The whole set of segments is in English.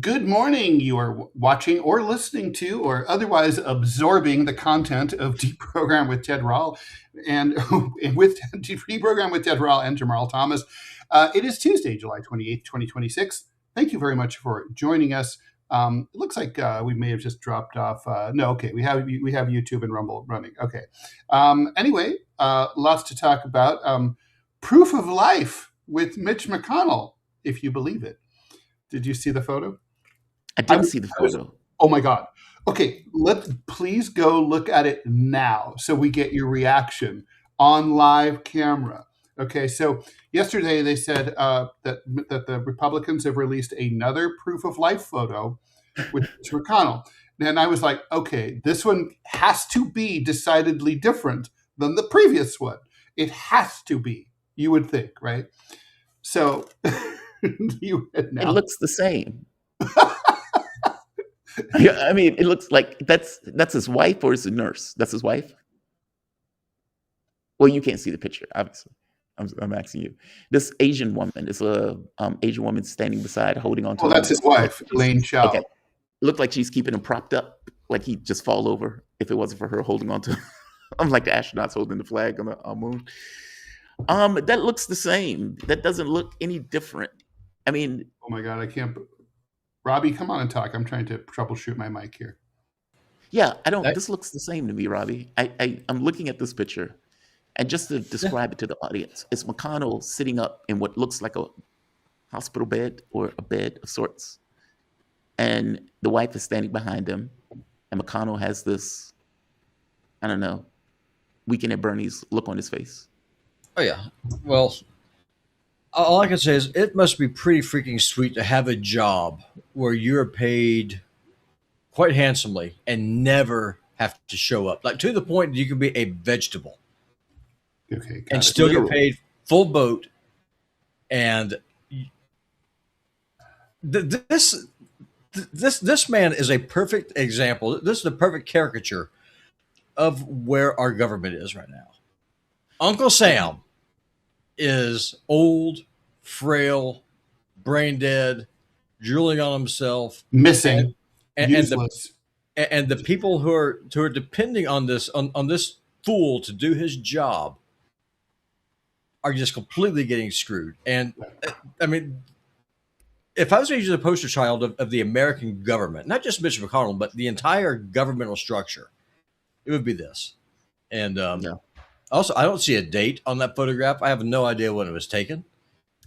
Good morning. You are watching or listening to or otherwise absorbing the content of DeProgram with Ted Rall and with DeProgram with Ted Rall and Jamarl Thomas. It is Tuesday, July 28th, 2026. Thank you very much for joining us. It looks like we may have just dropped off. No, okay, we have YouTube and Rumble running. Okay. Anyway, lots to talk about. Proof of life with Mitch McConnell, if you believe it. Did you see the photo? I didn't see the photo. Oh my God. Okay, please go look at it now so we get your reaction on live camera. Okay, so yesterday they said that the Republicans have released another proof of life photo with Mitch McConnell. And I was like, okay, this one has to be decidedly different than the previous one. It has to be, you would think, right? So it looks the same. I mean, it looks like that's his wife, or is it nurse? That's his wife. Well, you can't see the picture, obviously. I'm asking you. This Asian woman is a Asian woman standing beside, holding on to. Oh, that's his wife, Elaine Chow. Okay, looked like she's keeping him propped up, like he'd just fall over if it wasn't for her holding on to. I'm like the astronauts holding the flag on the moon. That looks the same. That doesn't look any different. I mean, oh my God, I can't. Robbie, come on and talk. I'm trying to troubleshoot my mic here. Yeah, I don't. This looks the same to me, Robbie. I'm looking at this picture, and just to describe it to the audience, it's McConnell sitting up in what looks like a hospital bed or a bed of sorts, and the wife is standing behind him, and McConnell has this, I don't know, Weekend at Bernie's look on his face. Oh yeah, well. All I can say is it must be pretty freaking sweet to have a job where you're paid quite handsomely and never have to show up. Like to the point that you can be a vegetable, okay, and still get paid full boat. And this man is a perfect example. This is the perfect caricature of where our government is right now. Uncle Sam is old, frail, brain dead, drooling on himself, missing, and the people who are depending on this fool to do his job are just completely getting screwed. And I mean, if I was usually the poster child of the American government, not just Mitch McConnell, but the entire governmental structure, it would be this. And also, I don't see a date on that photograph. I have no idea when it was taken.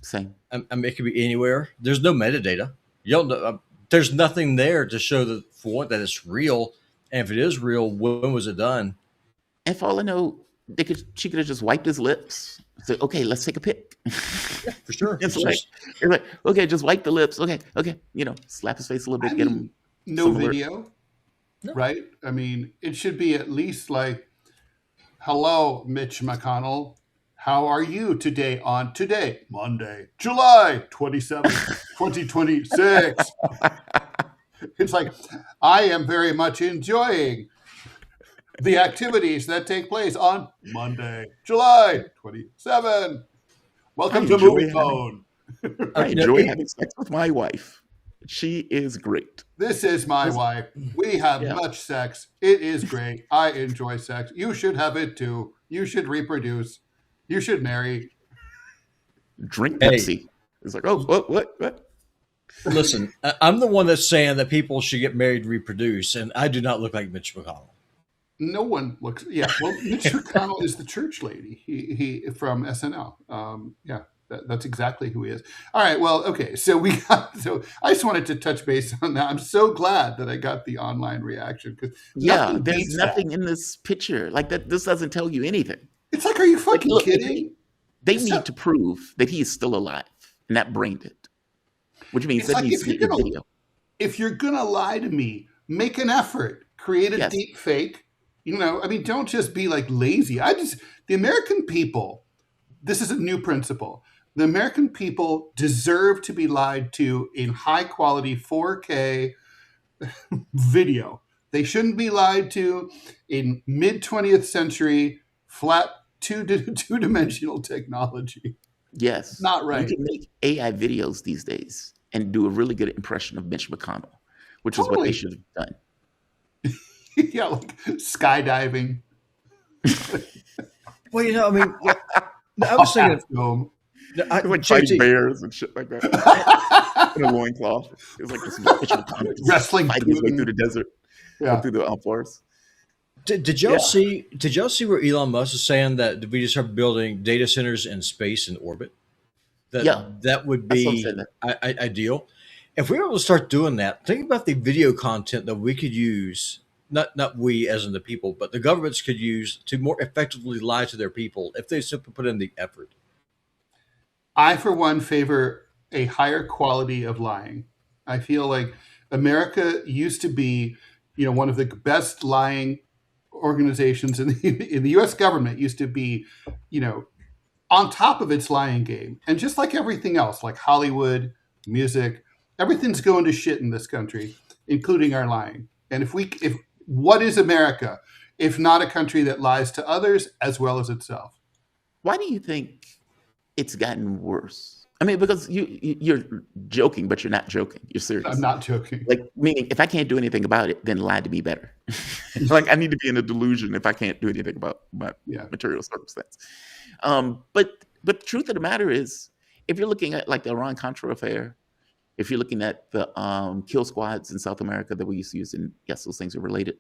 Same. I mean, it could be anywhere. There's no metadata. You don't know. There's nothing there to show that, for one, that it's real. And if it is real, when was it done? And for all I know, she could have just wiped his lips. Said, "Okay, let's take a pic." Yeah, for sure. It's like, okay, just wipe the lips. Okay, slap his face a little bit, get him. No video, right? I mean, it should be at least like, "Hello, Mitch McConnell. How are you today on today, Monday, July 27th, 2026? It's like, I am very much enjoying the activities that take place on Monday, July 27th. Welcome to Movie Phone. I enjoy having sex with my wife. She is great. This is my wife. We have much sex. It is great. I enjoy sex. You should have it too. You should reproduce. You should marry. Drink Pepsi. It's like, oh, what? Listen, I'm the one that's saying that people should get married, reproduce, and I do not look like Mitch McConnell. No one looks. Yeah, well, Mitch McConnell is the church lady. He from SNL. That's exactly who he is. All right. Well, okay. So I just wanted to touch base on that. I'm so glad that I got the online reaction because there's nothing in this picture like that. This doesn't tell you anything. It's like, are you fucking kidding? They need to prove that he is still alive and not brain dead, which means that needs to be in video. If you're gonna lie to me, make an effort. Create a deep fake. I mean, don't just be like lazy. The American people. This is a new principle. The American people deserve to be lied to in high quality 4K video. They shouldn't be lied to in mid 20th century flat two-dimensional technology. Yes. Not right. You can make AI videos these days and do a really good impression of Mitch McConnell, which is what they should have done. Yeah, like skydiving. Well, I mean, I was thinking, like fighting bears and shit like that in a loincloth. It was like this Mitch McConnell wrestling fighting his way through the desert, through the forest. Did y'all see? Did y'all see where Elon Musk is saying that we just start building data centers in space and orbit? That would be ideal. If we were able to start doing that, think about the video content that we could use. Not we as in the people, but the governments could use to more effectively lie to their people if they simply put in the effort. I, for one, favor a higher quality of lying. I feel like America used to be, one of the best lying organizations in the U.S. government used to be, on top of its lying game. And just like everything else, like Hollywood, music, everything's going to shit in this country, including our lying. And if what is America if not a country that lies to others as well as itself? Why do you think it's gotten worse? I mean, because you're joking, but you're not joking. You're serious. I'm not joking. Like, meaning, if I can't do anything about it, then lie to be better. Like, I need to be in a delusion if I can't do anything about my material circumstance. But the truth of the matter is, if you're looking at like the Iran-Contra affair, if you're looking at the kill squads in South America that we used to use, and yes, those things are related,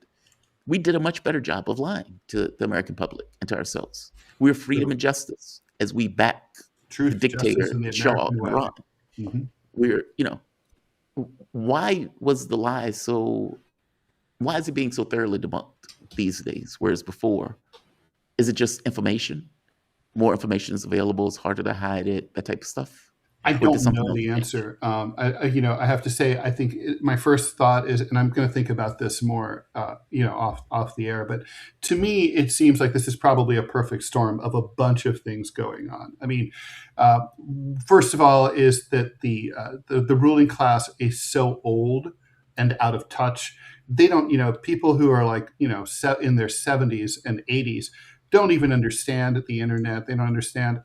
we did a much better job of lying to the American public and to ourselves. We're freedom and justice as we back truth, the dictator, Shah in Iran. Mm-hmm. We're, why was the lie so, why is it being so thoroughly debunked these days? Whereas before, is it just information? More information is available, it's harder to hide it, that type of stuff? I don't know the answer. I have to say, I think my first thought is, and I'm going to think about this more, off the air. But to me, it seems like this is probably a perfect storm of a bunch of things going on. I mean, first of all, is that the ruling class is so old and out of touch. They don't, people who are like, in their 70s and 80s. Don't even understand the internet. They don't understand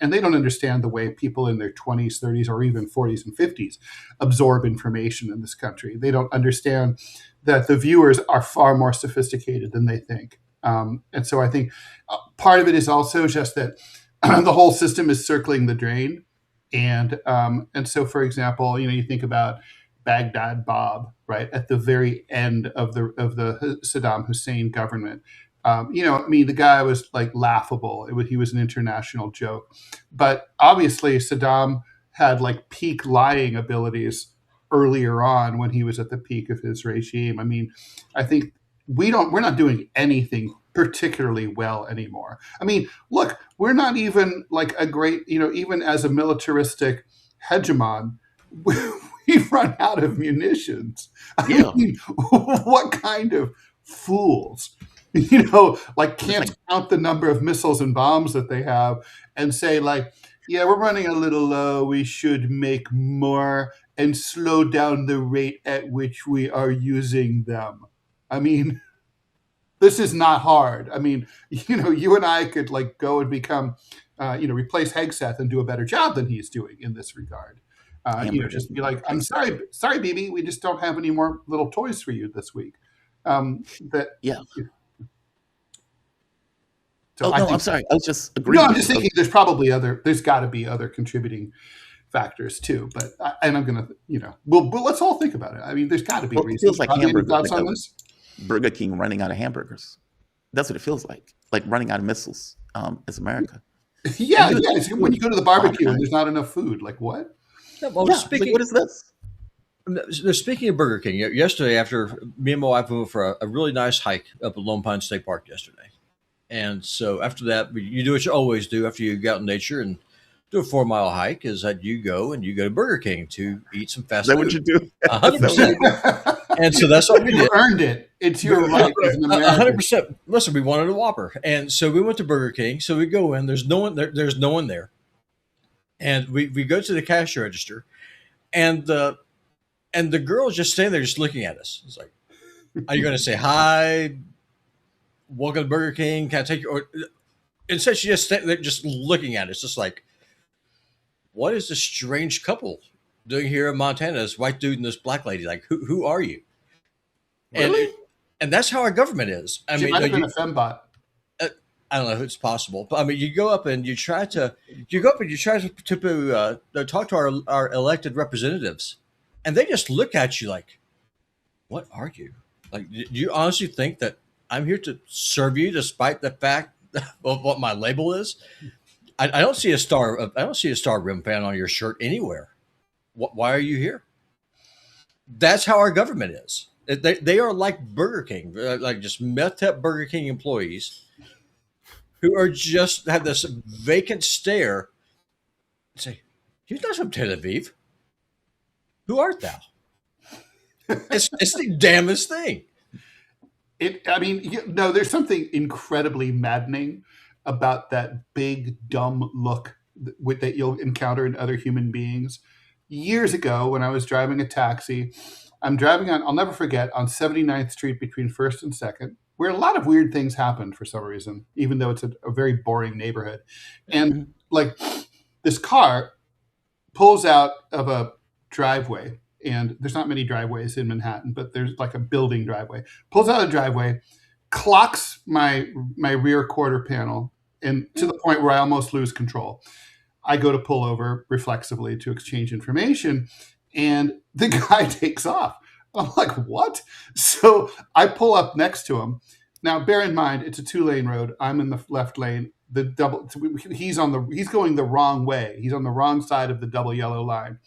the way people in their 20s, 30s, or even 40s and 50s absorb information in this country. They don't understand that the viewers are far more sophisticated than they think. And so I think part of it is also just that the whole system is circling the drain. And so, for example, you think about Baghdad Bob, right, at the very end of the Saddam Hussein government. The guy was like laughable. He was an international joke. But obviously Saddam had like peak lying abilities earlier on when he was at the peak of his regime. I mean, I think we're not doing anything particularly well anymore. I mean, look, we're not even like a great, even as a militaristic hegemon, we've run out of munitions. I mean, what kind of fools? Can't count the number of missiles and bombs that they have and say like, yeah, we're running a little low. We should make more and slow down the rate at which we are using them. I mean, this is not hard. I mean, you and I could like go and become, replace Hegseth and do a better job than he's doing in this regard. Just be like, I'm sorry, BB, we just don't have any more little toys for you this week. So I'm sorry. I was just agreeing. No, I'm just thinking there's got to be other contributing factors too. But I'm going to, but let's all think about it. I mean, there's got to be reasons. It feels like hamburgers. Like Burger King running out of hamburgers. That's what it feels like running out of missiles as America. Yeah. When you go to the barbecue and there's not enough food, like what? What is this? Speaking of Burger King, yesterday after me and my wife went for a really nice hike up at Lone Pine State Park yesterday. And so after that, you do what you always do after you go out in nature and do a 4-mile hike, is that you go to Burger King to eat some fast food. Is that what you do? 100%. And so that's what we did. You earned it. It's your right as an American. 100%. Listen, we wanted a Whopper. And so we went to Burger King. So we go in. There's no one there. And we go to the cash register. And the girl's just standing there just looking at us. It's like, are you going to say hi? Welcome to Burger King. Can I take your? Instead, she just standing there, just looking at us, just like, what is this strange couple doing here in Montana? This white dude and this black lady. Like, who are you? Really? And that's how our government is. I She mean, might have been a fembot. I don't know if it's possible, but I mean, you go up and you try to talk to our elected representatives, and they just look at you like, "What are you? Like, do you honestly think that I'm here to serve you, despite the fact of what my label is? I don't see a star. I don't see a Star Rim fan on your shirt anywhere. Why are you here?" That's how our government is. They are like Burger King, like just meth up Burger King employees who are just have this vacant stare and say, "You're not from Tel Aviv. Who art thou?" It's the damnest thing. There's something incredibly maddening about that big, dumb look that you'll encounter in other human beings. Years ago, when I was driving a taxi, I'm driving on, I'll never forget, on 79th Street between 1st and 2nd, where a lot of weird things happened for some reason, even though it's a very boring neighborhood. And like this car pulls out of a driveway, and there's not many driveways in Manhattan, but there's like a building driveway, pulls out of the driveway, clocks my rear quarter panel, and to the point where I almost lose control. I go to pull over reflexively to exchange information, and the guy takes off. I'm like, what? So I pull up next to him. Now, bear in mind, it's a 2-lane road. I'm in the left lane. He's going the wrong way. He's on the wrong side of the double yellow line.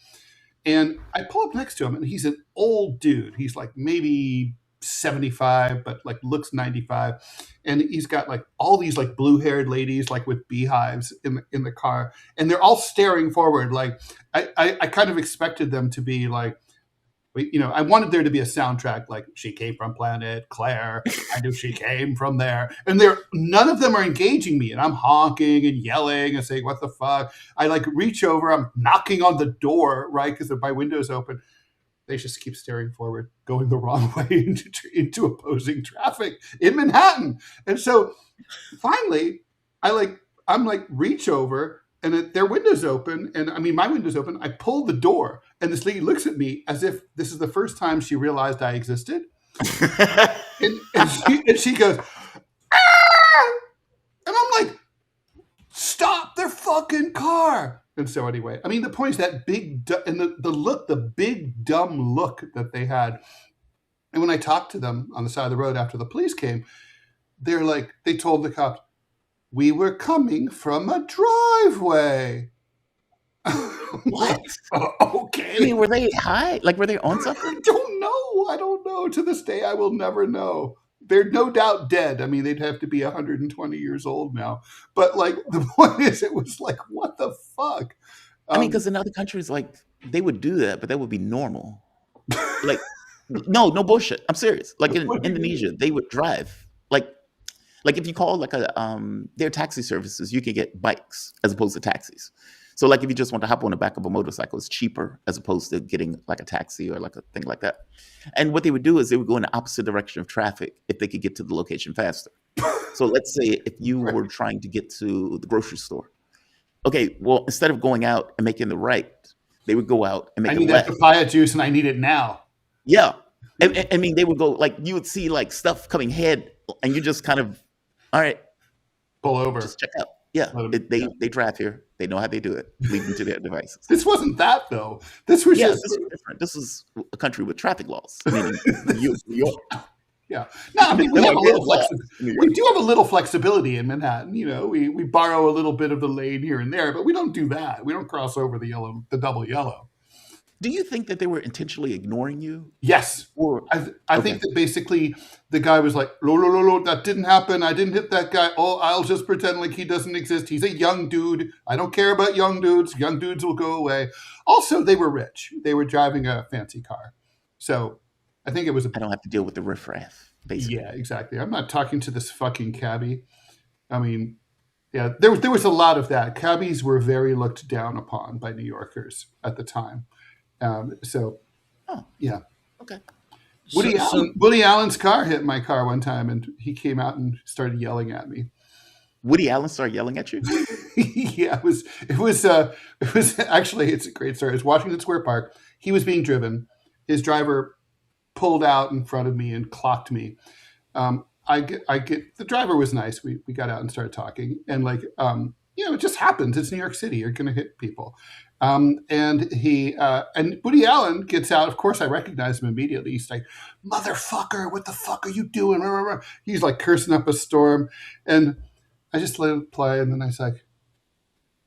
And I pull up next to him, and he's an old dude. He's like maybe 75, but like looks 95. And he's got like all these like blue-haired ladies like with beehives in the car, and they're all staring forward. Like I kind of expected them to be like, I wanted there to be a soundtrack like "She Came from Planet Claire." I knew she came from there, and none of them are engaging me, and I'm honking and yelling and saying, "What the fuck?" I like reach over, I'm knocking on the door, right, because my window's open. They just keep staring forward, going the wrong way into opposing traffic in Manhattan. And so finally, I'm like reach over, and their window's open, and I mean my window's open. I pull the door, and this lady looks at me as if this is the first time she realized I existed, and she goes, "Ah!" And I'm like, "Stop their fucking car!" And so anyway, I mean, the point is that big and the big dumb look that they had. And when I talked to them on the side of the road after the police came, they told the cops, "We were coming from a driveway." What? Okay. I mean, were they high? Like, were they on something? I don't know. To this day, I will never know. They're no doubt dead. I mean, they'd have to be 120 years old now. But like, the point is, it was like, what the fuck? I mean, because in other countries, like, they would do that, but that would be normal. Like, no bullshit. I'm serious. Like in Indonesia, they would drive. Like if you call like their taxi services, you can get bikes as opposed to taxis. So like if you just want to hop on the back of a motorcycle, it's cheaper as opposed to getting like a taxi or like a thing like that. And what they would do is they would go in the opposite direction of traffic if they could get to the location faster. So let's say if you were trying to get to the grocery store. Okay, well, instead of going out and making the right, they would go out and make a left. I need that papaya juice and I need it now. Yeah. I mean, they would go like, you would see like stuff coming ahead and you just kind of, all right, pull over. Just check out. Yeah, they drive here. They know how they do it. Leave them to their devices. This wasn't that though. This was this was different. This is a country with traffic laws. Meaning New York. Yeah. No, I mean we have a little we do have a little flexibility in Manhattan. We borrow a little bit of the lane here and there, but we don't do that. We don't cross over the double yellow. Do you think that they were intentionally ignoring you? Yes. I think that basically the guy was like, "No, that didn't happen. I didn't hit that guy. Oh, I'll just pretend like he doesn't exist. He's a young dude. I don't care about young dudes. Young dudes will go away." Also, they were rich. They were driving a fancy car. So I think it was I don't have to deal with the riffraff, basically. Yeah, exactly. I'm not talking to this fucking cabbie. I mean, yeah, there was a lot of that. Cabbies were very looked down upon by New Yorkers at the time. Yeah. Okay. Woody Allen's car hit my car one time, and he came out and started yelling at me. Woody Allen started yelling at you? Yeah, it was actually, it's a great story. It was Washington Square Park. He was being driven. His driver pulled out in front of me and clocked me. I get the driver was nice. We got out and started talking, and it just happens. It's New York City. You're going to hit people. And Woody Allen gets out. Of course, I recognize him immediately. He's like, "Motherfucker, what the fuck are you doing?" He's like cursing up a storm, and I just let it play. And then I was like,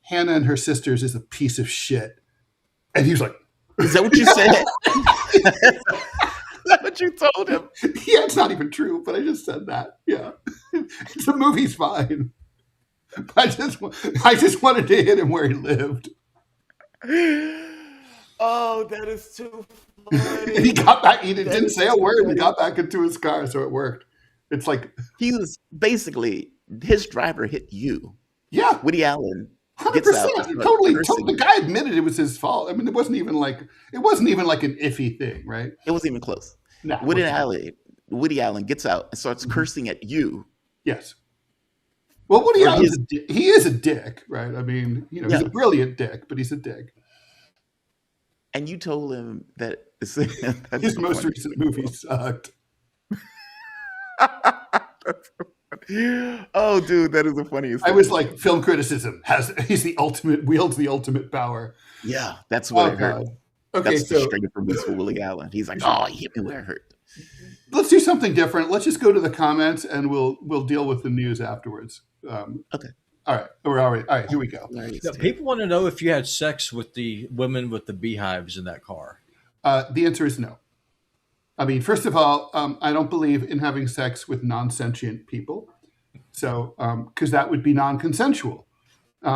"Hannah and her sisters is a piece of shit." And he was like, "Is that what you said?" Is that what you told him? Yeah, it's not even true, but I just said that. Yeah, the movie's fine. I just wanted to hit him where he lived. Oh, that is too funny. And he got back. He didn't say a word. He got back into his car, so it worked. It's like he was basically his driver hit you. Yeah, Woody Allen. 100%. Totally. The guy admitted it was his fault. I mean, it wasn't even like an iffy thing, right? It wasn't even close. No, Woody Allen gets out and starts cursing at you. Yes. Well, Woody Allen, he is a dick, right? I mean, he's a brilliant dick, but he's a dick. And you told him that his most recent movie sucked. Oh, dude, that is the funniest. I was like, film criticism wields the ultimate power. Yeah, that's what I heard. Okay, that's straight from Willie Allen. He's like, "Oh, he hit me where it hurt." Let's do something different. Let's just go to the comments, and we'll deal with the news afterwards. Okay. All right. All right. Here we go. People want to know if you had sex with the women with the beehives in that car. The answer is no. I mean, first of all, I don't believe in having sex with non-sentient people. So, because that would be non-consensual. They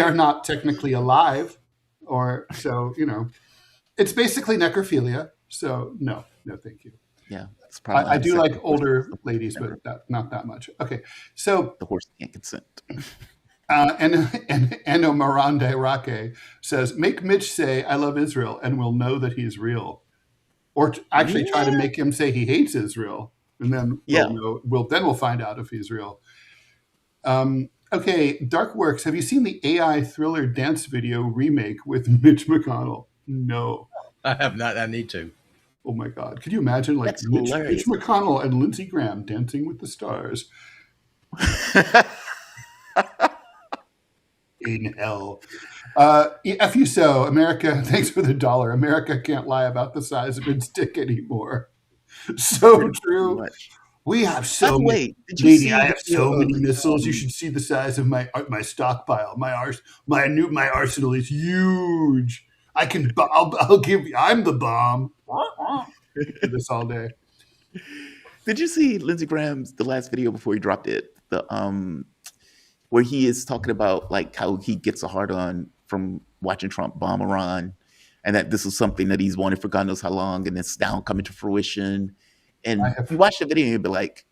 are not technically alive, it's basically necrophilia. So, no, thank you. Yeah, it's probably. I do like older ladies, but not that much. Okay, so the horse can't consent. And Eno Miranda Rake says, "Make Mitch say I love Israel, and we'll know that he's real." Or actually try to make him say he hates Israel, and then we'll find out if he's real. Okay, Dark Works. Have you seen the AI thriller dance video remake with Mitch McConnell? No, I have not. I need to. Oh my God! Could you imagine Mitch McConnell and Lindsey Graham dancing with the stars? In hell. F you so, America, thanks for the $1. America can't lie about the size of its dick anymore. So true. We have so many. Lady, I have so many missiles. You should see the size of my stockpile. My arsenal is huge. I'll give you. I'm the bomb. Do this all day. Did you see Lindsey Graham's the last video before he dropped it? Where he is talking about like how he gets a hard on from watching Trump bomb Iran, and that this is something that he's wanted for God knows how long, and it's now coming to fruition. And you watch the video and you'll be like,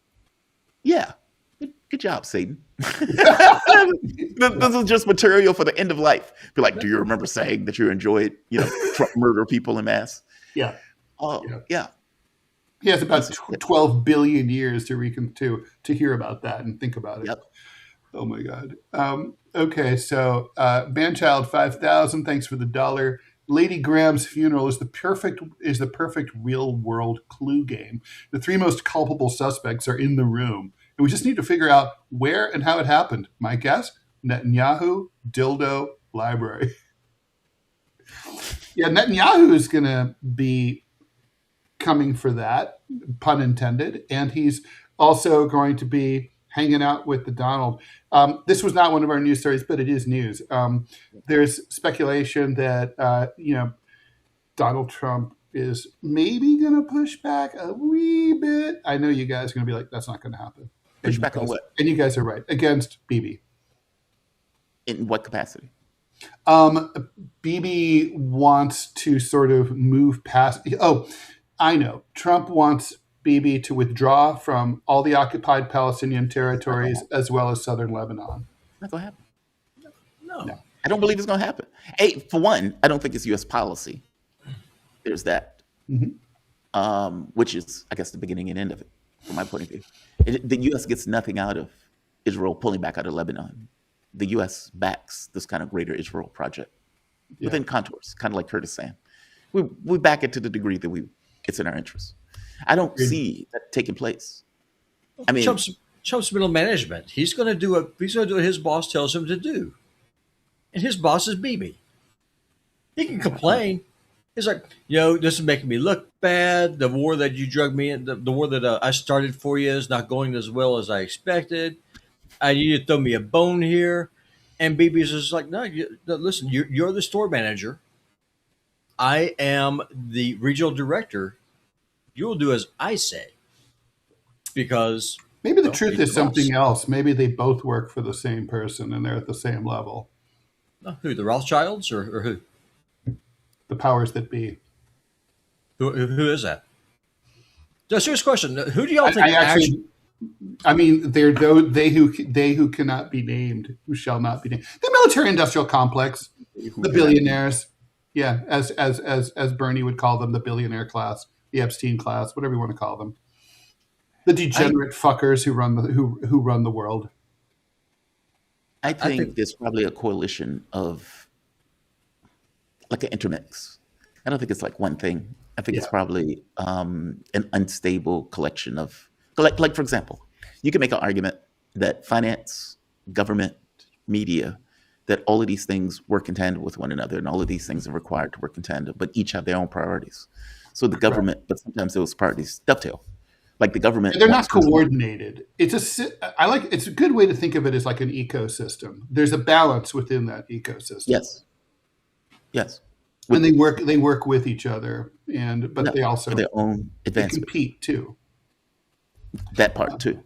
"Yeah, good job, Satan." This is just material for the end of life. Be like, "Do you remember saying that you enjoyed, Trump murder people en masse?" Yeah. Oh, yeah. He has about 12 billion years to hear about that and think about it. Yep. Oh my God. Okay, so Manchild 5000, thanks for the $1. Lady Graham's funeral is the perfect real world clue game. The 3 most culpable suspects are in the room, and we just need to figure out where and how it happened. My guess: Netanyahu, dildo, library. Yeah, Netanyahu is going to be coming for that, pun intended, and he's also going to be hanging out with the Donald. This was not one of our news stories, but it is news. There's speculation that, Donald Trump is maybe going to push back a wee bit. I know you guys are going to be like, that's not going to happen. Push back on what? And you guys are right. Against Bibi. In what capacity? Bibi wants to sort of move past. Oh, I know. Trump wants Bibi to withdraw from all the occupied Palestinian territories as well as southern Lebanon. Not going to happen. No. I don't believe it's going to happen. Hey, for one, I don't think it's U.S. policy. There's that, which is, I guess, the beginning and end of it, from my point of view. The U.S. gets nothing out of Israel pulling back out of Lebanon. The U.S. backs this kind of greater Israel project within contours, kind of like Curtis saying. We back it to the degree that it's in our interest. I don't see that taking place. I mean, Trump's middle management. He's going to do what his boss tells him to do, and his boss is Bibi. He can complain. He's like, this is making me look bad. The war that you drug me in, the war that I started for you is not going as well as I expected. I need you to throw me a bone here. And Bibi's just like, no, listen, you're the store manager. I am the regional director. You will do as I say. Because maybe the truth is something else. Maybe they both work for the same person and they're at the same level. Who, the Rothschilds or who? The powers that be. Who is that? Just a serious question. Who do y'all think actually? I mean, they're they who cannot be named, who shall not be named. The military-industrial complex, the billionaires. Yeah, as Bernie would call them, the billionaire class, the Epstein class, whatever you want to call them. The degenerate fuckers who run the world. I think there's probably a coalition of like an intermix. I don't think it's like one thing. I think it's probably an unstable collection of, like for example, you can make an argument that finance, government, media, that all of these things work in tandem with one another, and all of these things are required to work in tandem, but each have their own priorities. So the government, but sometimes those priorities dovetail. Like the government, they're not coordinated. It's a good way to think of it as like an ecosystem. There's a balance within that ecosystem. Yes. And they work with each other, but they also their own advancement. They compete too. That part too.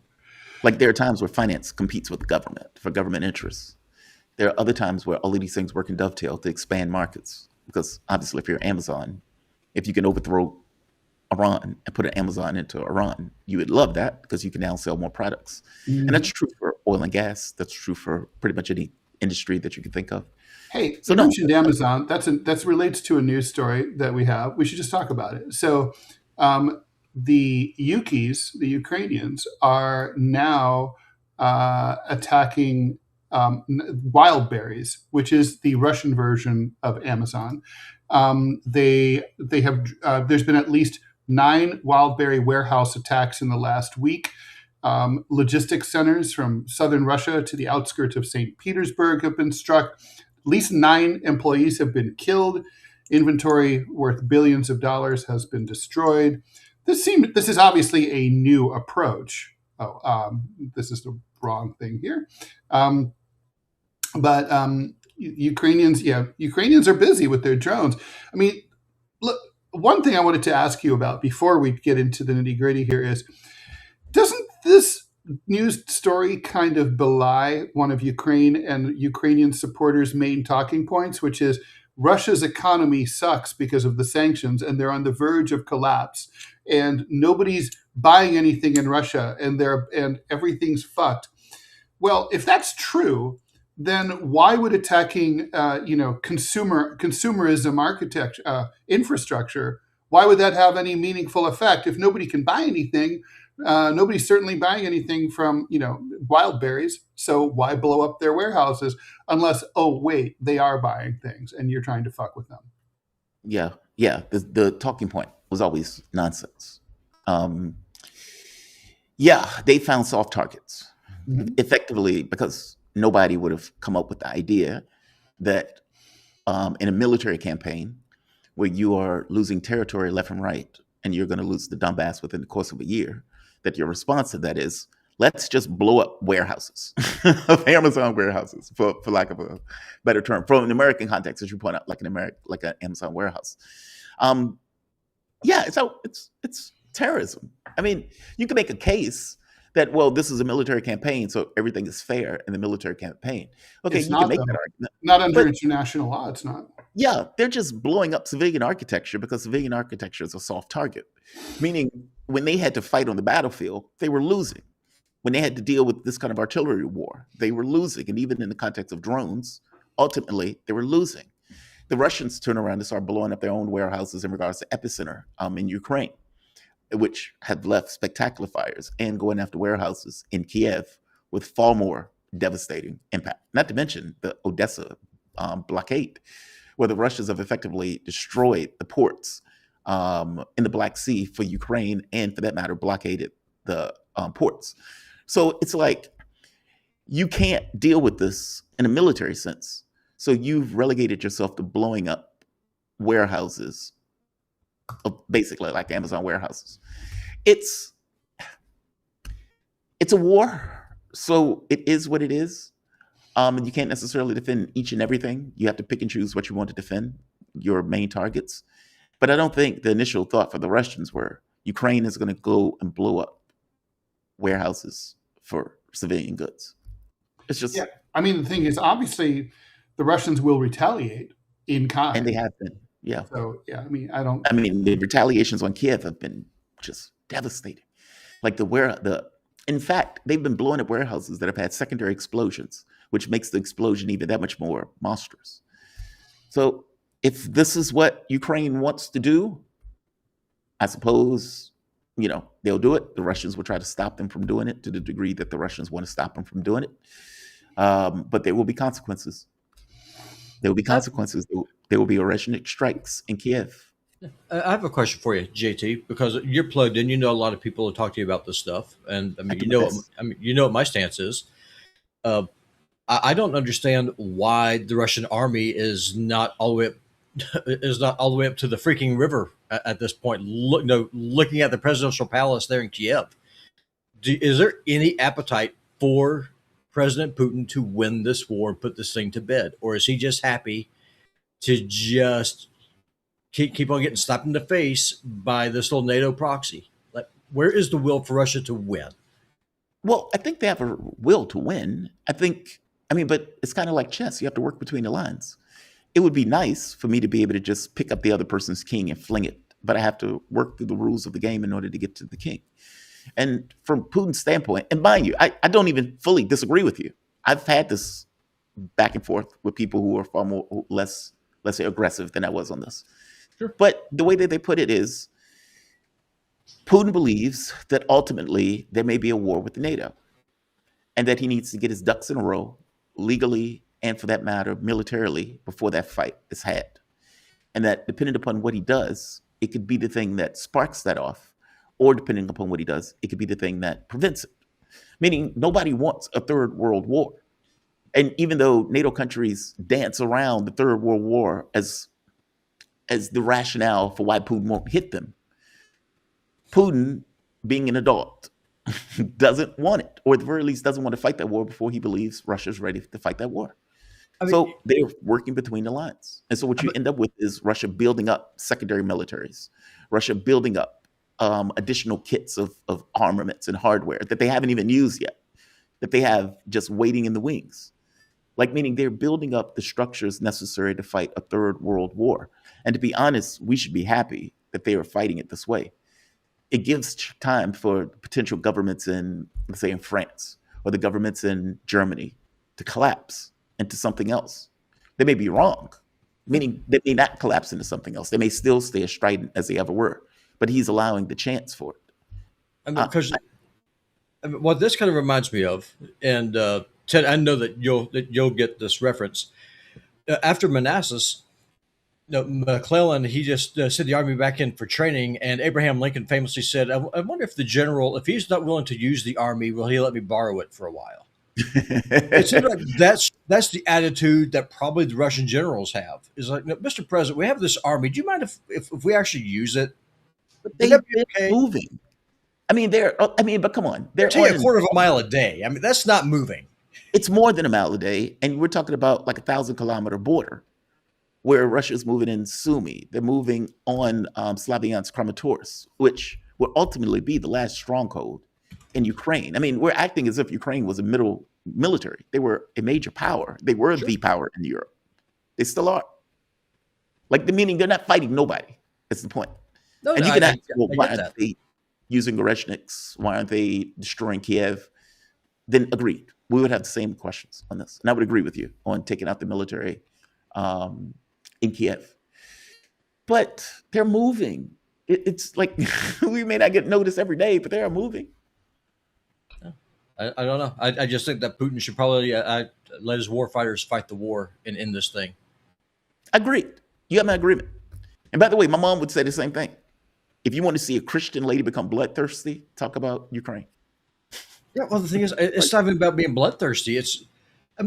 Like there are times where finance competes with the government for government interests. There are other times where all of these things work in dovetail to expand markets. Because obviously, if you're Amazon, if you can overthrow Iran and put an Amazon into Iran, you would love that because you can now sell more products. And that's true for oil and gas. That's true for pretty much any industry that you can think of. Hey, you mentioned Amazon. That relates to a news story that we have. We should just talk about it. So the Yukis, the Ukrainians, are now attacking wild berries, which is the Russian version of Amazon. They have there's been at least 9 wild berry warehouse attacks in the last week. Logistics centers from southern Russia to the outskirts of St. Petersburg have been struck. At least 9 employees have been killed. Inventory worth billions of dollars has been destroyed. This is obviously a new approach. This is the wrong thing here. But Ukrainians are busy with their drones. I mean, look, one thing I wanted to ask you about before we get into the nitty-gritty here is, doesn't this news story kind of belie one of Ukraine and Ukrainian supporters' main talking points, which is Russia's economy sucks because of the sanctions and they're on the verge of collapse and nobody's buying anything in Russia and everything's fucked? Well, if that's true, then why would attacking consumerism architecture infrastructure, why would that have any meaningful effect? If nobody can buy anything, nobody's certainly buying anything from wild berries, so why blow up their warehouses unless, oh wait, they are buying things and you're trying to fuck with them? The talking point was always nonsense. They found soft targets effectively because nobody would have come up with the idea that in a military campaign where you are losing territory left and right and you're going to lose the Donbass within the course of a year, that your response to that is, let's just blow up warehouses, Amazon warehouses, for lack of a better term, from an American context, as you point out, like an Amazon warehouse. It's terrorism. I mean, you can make a case that, well, this is a military campaign, so everything is fair in the military campaign. Okay, it's you can make that argument. Not under international law, it's not. Yeah, they're just blowing up civilian architecture because civilian architecture is a soft target. Meaning, when they had to fight on the battlefield, they were losing. When they had to deal with this kind of artillery war, they were losing. And even in the context of drones, ultimately, they were losing. The Russians turn around and start blowing up their own warehouses in regards to epicenter in Ukraine, which have left spectacular fires, and going after warehouses in Kiev, with far more devastating impact. Not to mention the Odessa blockade, where the Russians have effectively destroyed the ports in the Black Sea for Ukraine, and for that matter, blockaded the ports. So it's like you can't deal with this in a military sense. So you've relegated yourself to blowing up warehouses, basically like Amazon warehouses. It's a war, so it is what it is. You can't necessarily defend each and everything. You have to pick and choose what you want to defend, your main targets. But I don't think the initial thought for the Russians were Ukraine is going to go and blow up warehouses for civilian goods. It's just, Yeah. I mean, the thing is, obviously, the Russians will retaliate in kind. and they have been, yeah. So, yeah, I mean, the retaliations on Kiev have been just devastating. Like in fact, they've been blowing up warehouses that have had secondary explosions, which makes the explosion even that much more monstrous. So if this is what Ukraine wants to do, I suppose, they'll do it. The Russians will try to stop them from doing it to the degree that the Russians want to stop them from doing it. But there will be consequences. There will be consequences. There will be Russian strikes in Kiev. I have a question for you, JT, because you're plugged in. You know a lot of people will talk to you about this stuff, and you know what my stance is. I don't understand why the Russian army is not all the way up to the freaking river at this point. Looking at the presidential palace there in Kiev, is there any appetite for President Putin to win this war and put this thing to bed, or is he just happy to just keep on getting slapped in the face by this little NATO proxy? Like, where is the will for Russia to win? Well, I think they have a will to win. But it's kind of like chess. You have to work between the lines. It would be nice for me to be able to just pick up the other person's king and fling it, but I have to work through the rules of the game in order to get to the king. And from Putin's standpoint, and mind you, I don't even fully disagree with you. I've had this back and forth with people who are far more less, let's say, aggressive than I was on this. Sure. But the way that they put it is, Putin believes that ultimately there may be a war with NATO, and that he needs to get his ducks in a row, legally and, for that matter, militarily, before that fight is had. And that depending upon what he does, it could be the thing that sparks that off, or depending upon what he does, it could be the thing that prevents it. Meaning nobody wants a third world war. And even though NATO countries dance around the Third World War as the rationale for why Putin won't hit them, Putin, being an adult, doesn't want it, or at the very least doesn't want to fight that war before he believes Russia's ready to fight that war. So they're working between the lines. And so what you end up with is Russia building up secondary militaries, Russia building up additional kits of armaments and hardware that they haven't even used yet, that they have just waiting in the wings. Like, meaning they're building up the structures necessary to fight a third world war. And to be honest, we should be happy that they are fighting it this way. It gives time for potential governments in, let's say, in France, or the governments in Germany to collapse into something else. They may be wrong, meaning they may not collapse into something else. They may still stay as strident as they ever were, but he's allowing the chance for it. Because what this kind of reminds me of, and Ted, I know that you'll get this reference. After Manassas, McClellan, he just sent the army back in for training, and Abraham Lincoln famously said, I wonder if the general, if he's not willing to use the army, will he let me borrow it for a while? It seems like that's the attitude that probably the Russian generals have. Is like, Mr. President, we have this army. Do you mind if we actually use it? But they've been moving. But come on. They're taking a quarter of a mile a day. I mean, that's not moving. It's more than a mile a day. And we're talking about like 1,000-kilometer border where Russia's moving in Sumy. They're moving on Slaviansk Kramatorsk, which will ultimately be the last stronghold in Ukraine. I mean, we're acting as if Ukraine was a middle military. They were a major power. They were the power in Europe. They still are. Like, the meaning they're not fighting nobody. That's the point. You can ask, why aren't they using Oreshniks? Why aren't they destroying Kiev? Then agreed. We would have the same questions on this. And I would agree with you on taking out the military in Kiev. But they're moving. It's like we may not get noticed every day, but they are moving. I don't know. I just think that Putin should probably let his war fighters fight the war and end this thing. Agreed. You have my agreement. And by the way, my mom would say the same thing. If you want to see a Christian lady become bloodthirsty, talk about Ukraine. Yeah, well, the thing is, it's not even about being bloodthirsty.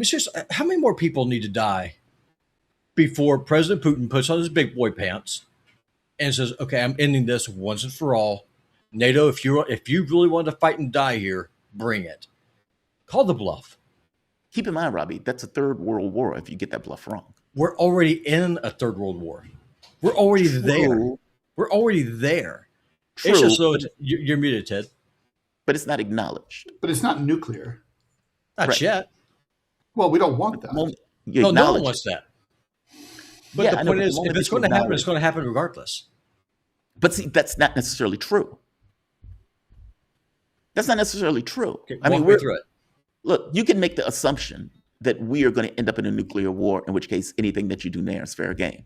Seriously, how many more people need to die before President Putin puts on his big boy pants and says, "Okay, I'm ending this once and for all. NATO, if you really want to fight and die here, bring it. Call the bluff." Keep in mind, Robbie, that's a third world war if you get that bluff wrong. We're already in a third world war. We're already there. We're already there. True, It's just so you're muted, Ted. But it's not acknowledged. But it's not nuclear. Not yet. Well, we don't want that. No one wants that. But the point is, if it's going to happen, it's going to happen regardless. But see, that's not necessarily true. That's not necessarily true. Okay, walk me through it. Look, you can make the assumption that we are going to end up in a nuclear war, in which case anything that you do there is fair game.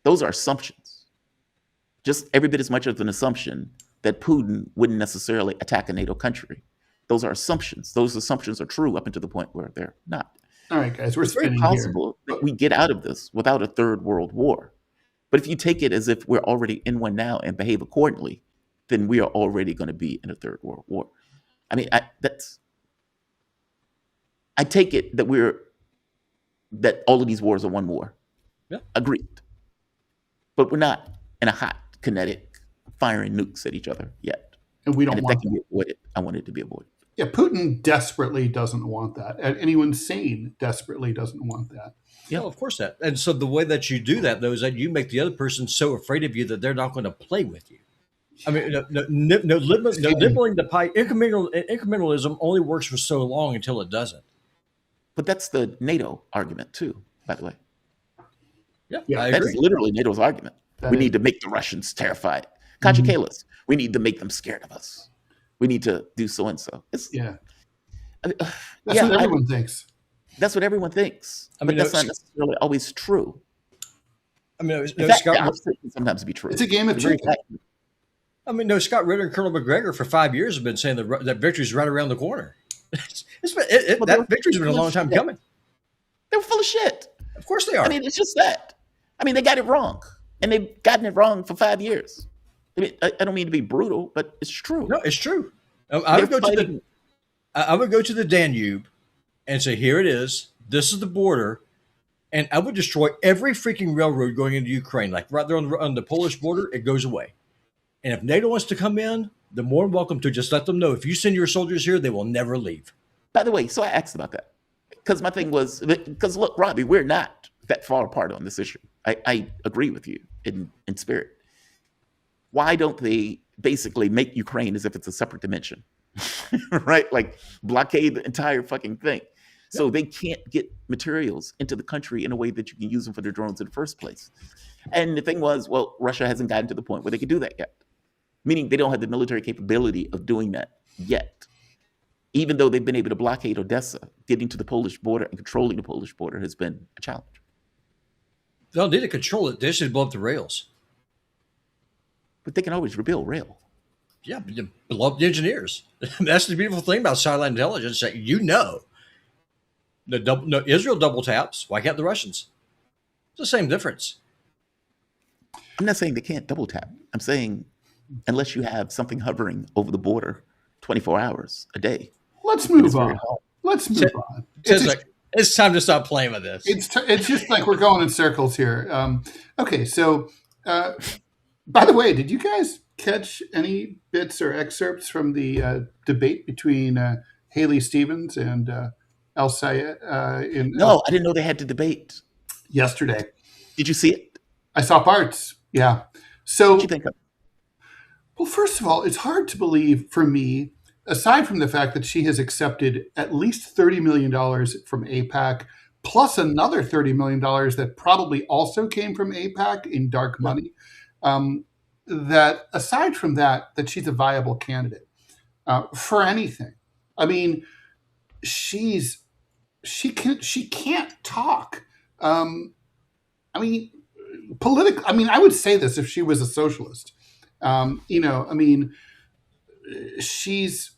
Those are assumptions. Just every bit as much of an assumption that Putin wouldn't necessarily attack a NATO country. Those are assumptions. Those assumptions are true up until the point where they're not. All right, guys, we're it's very possible that we get out of this without a third world war. But if you take it as if we're already in one now and behave accordingly, then we are already going to be in a third world war. I mean, I take it that all of these wars are one war. Yeah. Agreed. But we're not in a hot kinetic firing nukes at each other yet. And we don't and if want that can be avoided, I want it to be avoided. Yeah, Putin desperately doesn't want that. And anyone sane desperately doesn't want that. Yeah, of course that. And so the way that you do that, though, is that you make the other person so afraid of you that they're not going to play with you. I mean, nibbling the pie. Incrementalism only works for so long until it doesn't. But that's the NATO argument too, by the way. Yeah, I agree. That's literally NATO's argument. We need to make the Russians terrified. Kaja Kalis, we need to make them scared of us. We need to do so and so. That's what everyone thinks. That's what everyone thinks. But that's not necessarily always true. I mean, the opposite can sometimes be true. It's a game of chicken. I mean, Scott Ritter and Colonel McGregor for 5 years have been saying that victory's right around the corner. That victory's been a long time coming. They were full of shit. Of course they are. I mean, it's just that. I mean, they got it wrong. And they've gotten it wrong for 5 years. I mean, I don't mean to be brutal, but it's true. No, it's true. I would go to the Danube and say, here it is. This is the border. And I would destroy every freaking railroad going into Ukraine. Like right there on the Polish border, it goes away. And if NATO wants to come in, they're more than welcome to. Just let them know. If you send your soldiers here, they will never leave. By the way, so I asked about that. Because my thing was, because look, Robbie, we're not that far apart on this issue. I agree with you in spirit. Why don't they basically make Ukraine as if it's a separate dimension? Right? Like blockade the entire fucking thing. So they can't get materials into the country in a way that you can use them for their drones in the first place. And the thing was, well, Russia hasn't gotten to the point where they can do that yet. Meaning they don't have the military capability of doing that yet. Even though they've been able to blockade Odessa, getting to the Polish border and controlling the Polish border has been a challenge. They don't need to control it. They should blow up the rails. But they can always rebuild rail. Yeah, but you blow up the engineers. That's the beautiful thing about satellite intelligence. That Israel double taps. Why can't the Russians? It's the same difference. I'm not saying they can't double tap. I'm saying unless you have something hovering over the border 24 hours a day. Let's move on. It's time to stop playing with this. It's just like we're going in circles here. Okay, so by the way, did you guys catch any bits or excerpts from the debate between Haley Stevens and El Sayed? No, I didn't know they had to debate. Yesterday. Did you see it? I saw parts, yeah. So, what did you think of it? Well, first of all, it's hard to believe for me, aside from the fact that she has accepted at least $30 million from AIPAC, plus another $30 million that probably also came from AIPAC in dark money, that aside from that she's a viable candidate for anything. I mean, she can't talk. I mean, politically, I mean, I would say this if she was a socialist. I mean, she's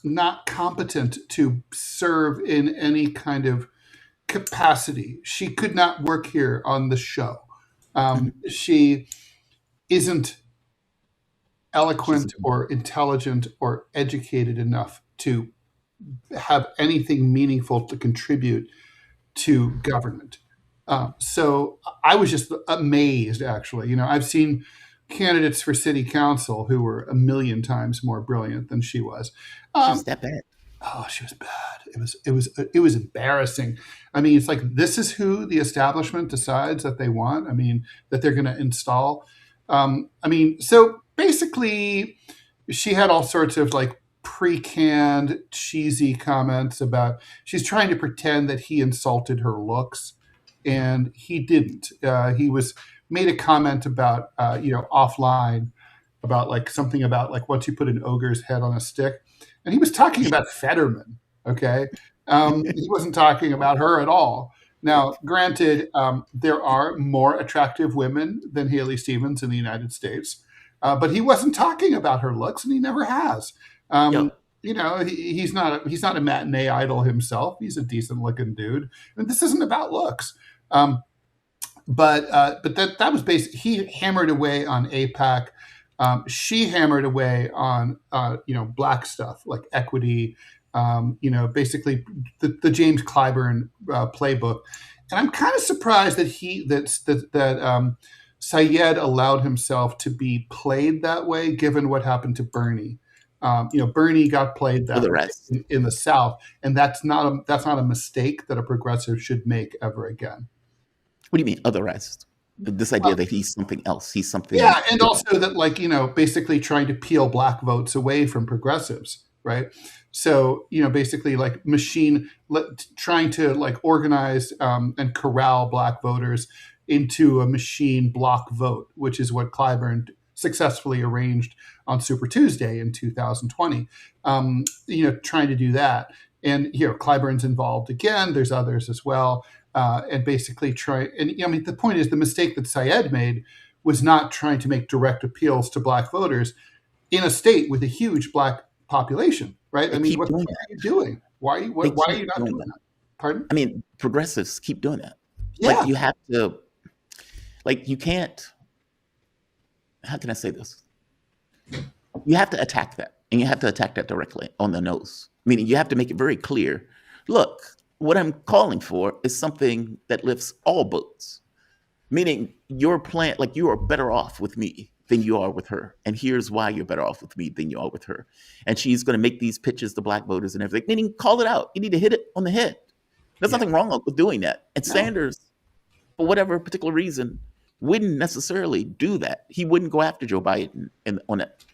not competent to serve in any kind of capacity. She could not work here on the show. She isn't eloquent or intelligent or educated enough to have anything meaningful to contribute to government. So I was just amazed, actually. I've seen candidates for city council who were a million times more brilliant than she was. She's that bad. Oh, she was bad. It was embarrassing. I mean, it's like, this is who the establishment decides that they want. I mean, that they're going to install. So basically, she had all sorts of like pre-canned, cheesy comments about, she's trying to pretend that he insulted her looks, and he didn't. He made a comment about, offline, about like something about like once you put an ogre's head on a stick, and he was talking about Fetterman. Okay, he wasn't talking about her at all. Now, granted, there are more attractive women than Haley Stevens in the United States, but he wasn't talking about her looks, and he never has. He's not a matinee idol himself. He's a decent looking dude, and this isn't about looks. But that was basically, he hammered away on AIPAC. She hammered away on black stuff like equity. Basically the James Clyburn playbook. And I'm kind of surprised that Syed allowed himself to be played that way, given what happened to Bernie. Bernie got played that way in the South, and that's not a mistake that a progressive should make ever again. What do you mean, other rest? This idea that he's something else. He's something. Yeah, and also that basically trying to peel black votes away from progressives, right? So, basically like trying to like organize and corral black voters into a machine block vote, which is what Clyburn successfully arranged on Super Tuesday in 2020. Trying to do that. And, Clyburn's involved again. There's others as well. And basically the point is, the mistake that Syed made was not trying to make direct appeals to black voters in a state with a huge black population, right? I mean, what are you doing? Why are you not doing that? Pardon? I mean, progressives keep doing that. Yeah. Like, you have to, like, you can't, how can I say this? You have to attack that, and you have to attack that directly on the nose. Meaning you have to make it very clear, look, what I'm calling for is something that lifts all boats. Meaning your plan, like, you are better off with me than you are with her. And here's why you're better off with me than you are with her. And she's going to make these pitches to black voters and everything. Meaning, call it out. You need to hit it on the head. There's nothing wrong with doing that. And Sanders, for whatever particular reason, wouldn't necessarily do that. He wouldn't go after Joe Biden on that.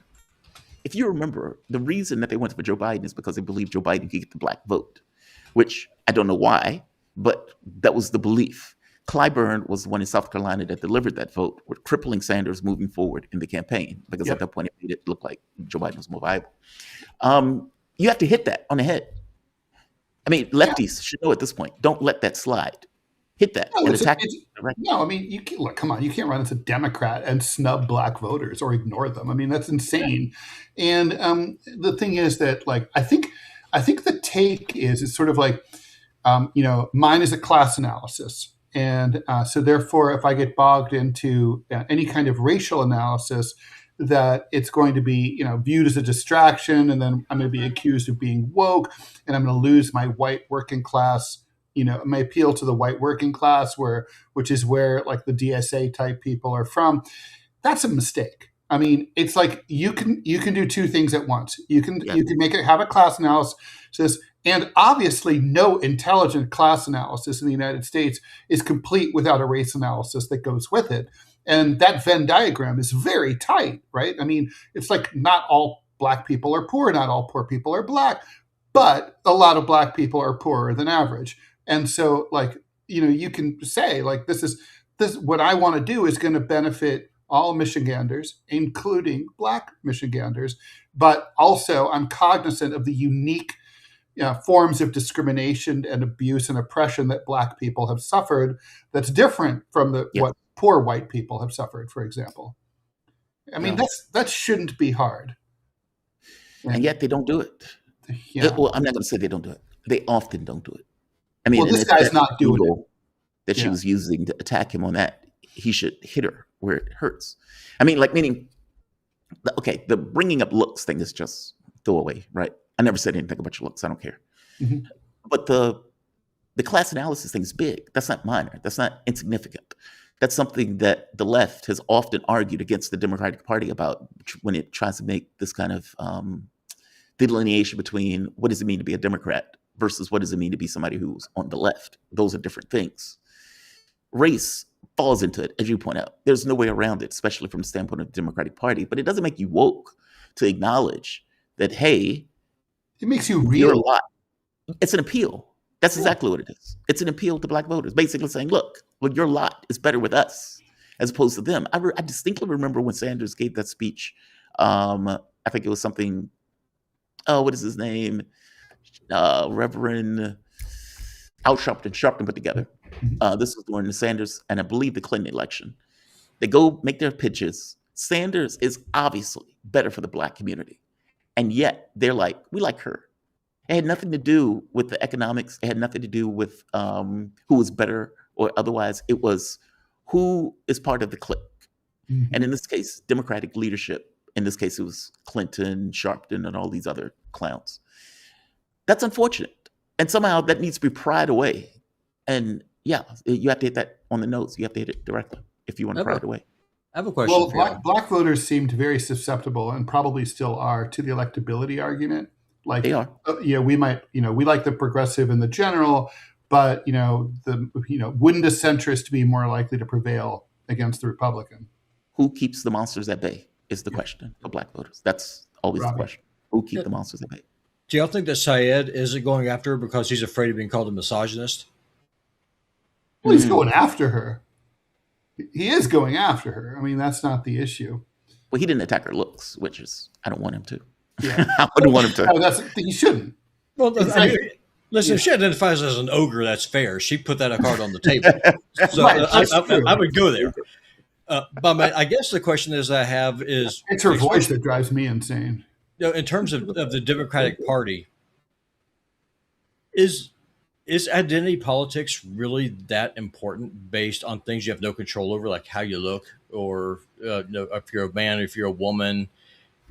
If you remember, the reason that they went for Joe Biden is because they believed Joe Biden could get the black vote, which I don't know why, but that was the belief. Clyburn was the one in South Carolina that delivered that vote, with crippling Sanders moving forward in the campaign, because at that point it made it look like Joe Biden was more viable. You have to hit that on the head. I mean, lefties should know at this point. Don't let that slide. Hit that and attack it. No, I mean, come on. You can't run as a Democrat and snub black voters or ignore them. I mean, that's insane. And the thing is that, like, I think the take is sort of like, mine is a class analysis. And so therefore, if I get bogged into any kind of racial analysis, that it's going to be, viewed as a distraction, and then I'm going to be accused of being woke, and I'm going to lose my white working class, my appeal to the white working class, which is where like the DSA type people are from. That's a mistake. I mean, it's like you can do two things at once. You can have a class analysis, and obviously no intelligent class analysis in the United States is complete without a race analysis that goes with it. And that Venn diagram is very tight, right? I mean, it's like not all black people are poor, not all poor people are black, but a lot of black people are poorer than average. And so, like, you can say, like, this what I want to do is going to benefit all Michiganders, including black Michiganders, but also I'm cognizant of the unique forms of discrimination and abuse and oppression that black people have suffered that's different from what poor white people have suffered, for example. I mean, that shouldn't be hard. And yet they don't do it. Yeah. Well, I'm not going to say they don't do it. They often don't do it. I mean, Well, and this if guy's that not doing it. angle that she Yeah. was using to attack him on that, he should hit her where it hurts. I mean, like, meaning, okay, the bringing up looks thing is just throwaway, right? I never said anything about your looks. I don't care. Mhm. But the class analysis thing is big. That's not minor. That's not insignificant. That's something that the left has often argued against the Democratic Party about when it tries to make this kind of delineation between what does it mean to be a Democrat versus what does it mean to be somebody who's on the left. Those are different things. Race falls into it, as you point out. There's no way around it, especially from the standpoint of the Democratic Party. But it doesn't make you woke to acknowledge that, hey, It makes you you're a real. lot. It's an appeal. That's exactly what it is. It's an appeal to black voters, basically saying, look, well, your lot is better with us as opposed to them. I distinctly remember when Sanders gave that speech. I think it was something, what is his name? Reverend Al Sharpton put together. This was during the Sanders and I believe the Clinton election. They go make their pitches. Sanders is obviously better for the black community. And yet they're like, we like her. It had nothing to do with the economics. It had nothing to do with who was better or otherwise. It was who is part of the clique. Mm-hmm. And in this case, Democratic leadership. In this case, it was Clinton, Sharpton, and all these other clowns. That's unfortunate. And somehow that needs to be pried away. And yeah, you have to hit that on the nose. You have to hit it directly if you want to pry it away. I have a question Well, for you. black voters seemed very susceptible and probably still are to the electability argument. Like, They are. We might, we like the progressive in the general, but, wouldn't a centrist be more likely to prevail against the Republican? Who keeps the monsters at bay is the question for black voters. That's always the question. Who keep the monsters at bay? Do y'all think that Syed isn't going after her because he's afraid of being called a misogynist? Well, he's going after her. He is going after her. I mean, that's not the issue. Well, he didn't attack her looks, which is, I don't want him to. Yeah. I wouldn't want him to. No, he shouldn't. Well, listen, if she identifies as an ogre, that's fair. She put that card on the table. So Right, I would go there. But I guess the question is I have is... It's her voice that drives me insane. In terms of the Democratic Party, is identity politics really that important based on things you have no control over, like how you look, or if you're a man, if you're a woman,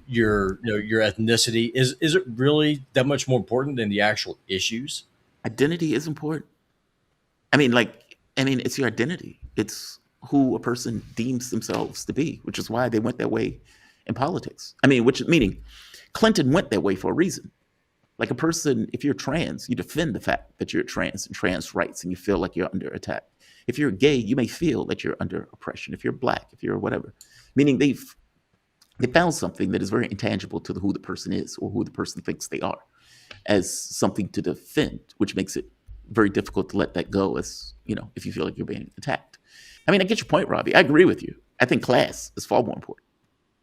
your ethnicity? Is it really that much more important than the actual issues? Identity is important. I mean, it's your identity. It's who a person deems themselves to be, which is why they went that way in politics. I mean, meaning Clinton went that way for a reason. Like a person, if you're trans, you defend the fact that you're trans and trans rights, and you feel like you're under attack. If you're gay, you may feel that you're under oppression. If you're black, if you're whatever, meaning they found something that is very intangible to who the person is or who the person thinks they are as something to defend, which makes it very difficult to let that go as, if you feel like you're being attacked. I mean, I get your point, Robbie. I agree with you. I think class is far more important.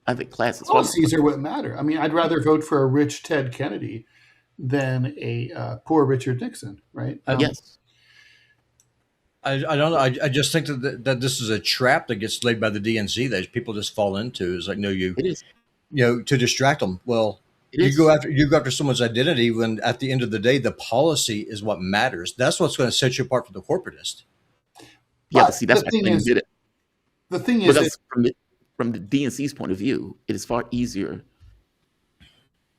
I think class is far more important. Policies are what matter. I mean, I'd rather vote for a rich Ted Kennedy than a poor Richard Nixon, right? Yes. I don't know. I just think that this is a trap that gets laid by the DNC that people just fall into. It's like, no, It is. to distract them. Well, you go after someone's identity when at the end of the day, the policy is what matters. That's what's going to set you apart from the corporatist. Yeah, but see, that's why Clinton did it. The thing is, because from the DNC's point of view, it is far easier.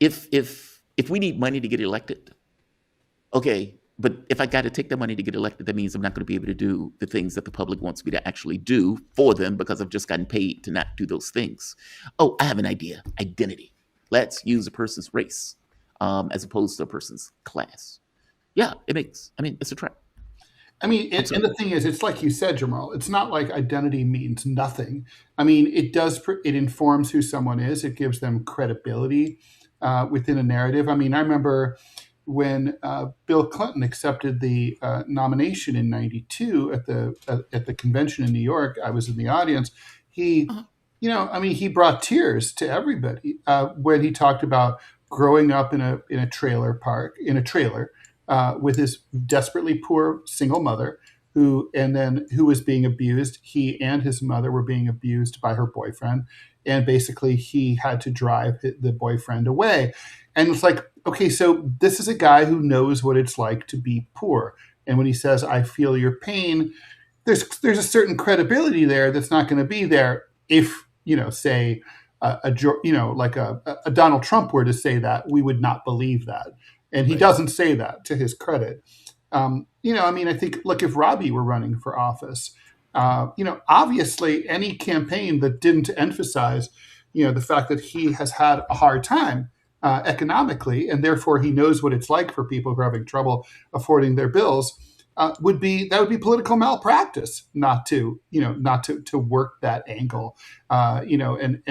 If we need money to get elected, okay, but if I got to take that money to get elected, that means I'm not going to be able to do the things that the public wants me to actually do for them because I've just gotten paid to not do those things. Oh, I have an idea. Identity. Let's use a person's race as opposed to a person's class. Yeah, it's a trap. I mean, and the thing is, it's like you said, Jamarl, it's not like identity means nothing. I mean, it informs who someone is. It gives them credibility within a narrative. I mean, I remember when Bill Clinton accepted the nomination in '92 at the convention in New York. I was in the audience. He brought tears to everybody when he talked about growing up in a trailer with his desperately poor single mother who was being abused. He and his mother were being abused by her boyfriend. and basically he had to drive the boyfriend away. And it's like, okay, so this is a guy who knows what it's like to be poor. And when he says, I feel your pain, there's a certain credibility there that's not going to be there if, say, like a Donald Trump were to say that, we would not believe that. And he doesn't say that, to his credit. I think, look, if Robbie were running for office, obviously any campaign that didn't emphasize, the fact that he has had a hard time economically, and therefore he knows what it's like for people who are having trouble affording their bills, would be political malpractice not to work that angle, and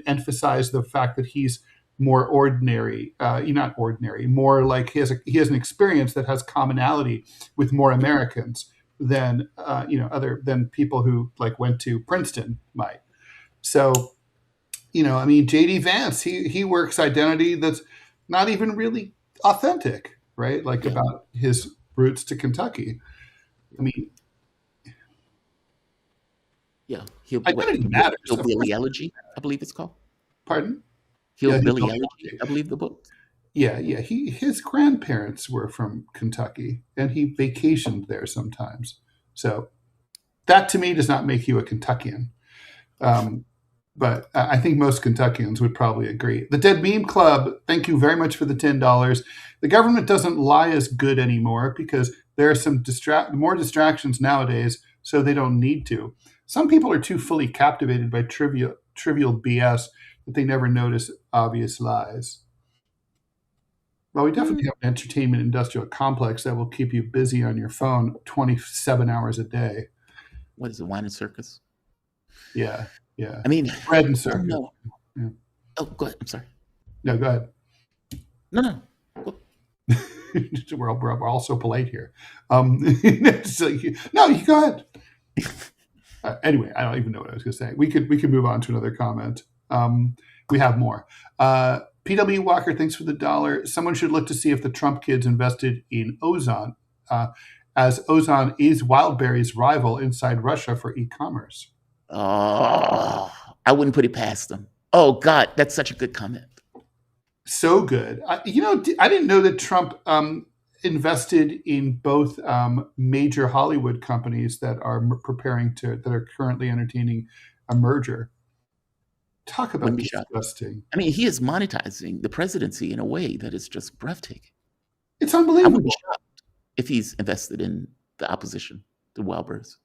emphasize the fact that he's more ordinary, not ordinary, more like he has an experience that has commonality with more Americans than other than people who like went to Princeton might. So, JD Vance, he works identity that's not even really authentic, right? Like about his roots to Kentucky. Identity matters. Hillbilly Elegy, I believe it's called. Pardon? Hillbilly Elegy, I believe the book. Yeah. His grandparents were from Kentucky, and he vacationed there sometimes. So that to me does not make you a Kentuckian. But I think most Kentuckians would probably agree. The Dead Meme Club, thank you very much for the $10. The government doesn't lie as good anymore because there are some more distractions nowadays, so they don't need to. Some people are too fully captivated by trivial BS that they never notice obvious lies. Well, we definitely have an entertainment industrial complex that will keep you busy on your phone 27 hours a day. What is it, Wine and Circus? Yeah. I mean, bread and circus. No. Yeah. Oh, go ahead. I'm sorry. No, go ahead. No. We're all so polite here. So no, you go ahead. Anyway, I don't even know what I was going to say. We could move on to another comment. We have more. PW Walker, thanks for the $1. Someone should look to see if the Trump kids invested in Ozon, as Ozon is Wildberry's rival inside Russia for e-commerce. Oh, I wouldn't put it past them. Oh, God, that's such a good comment. So good. I didn't know that Trump invested in both major Hollywood companies that are that are currently entertaining a merger. Talk about disgusting. I mean, he is monetizing the presidency in a way that is just breathtaking. It's unbelievable. I would be shocked if he's invested in the opposition, the Wildberries.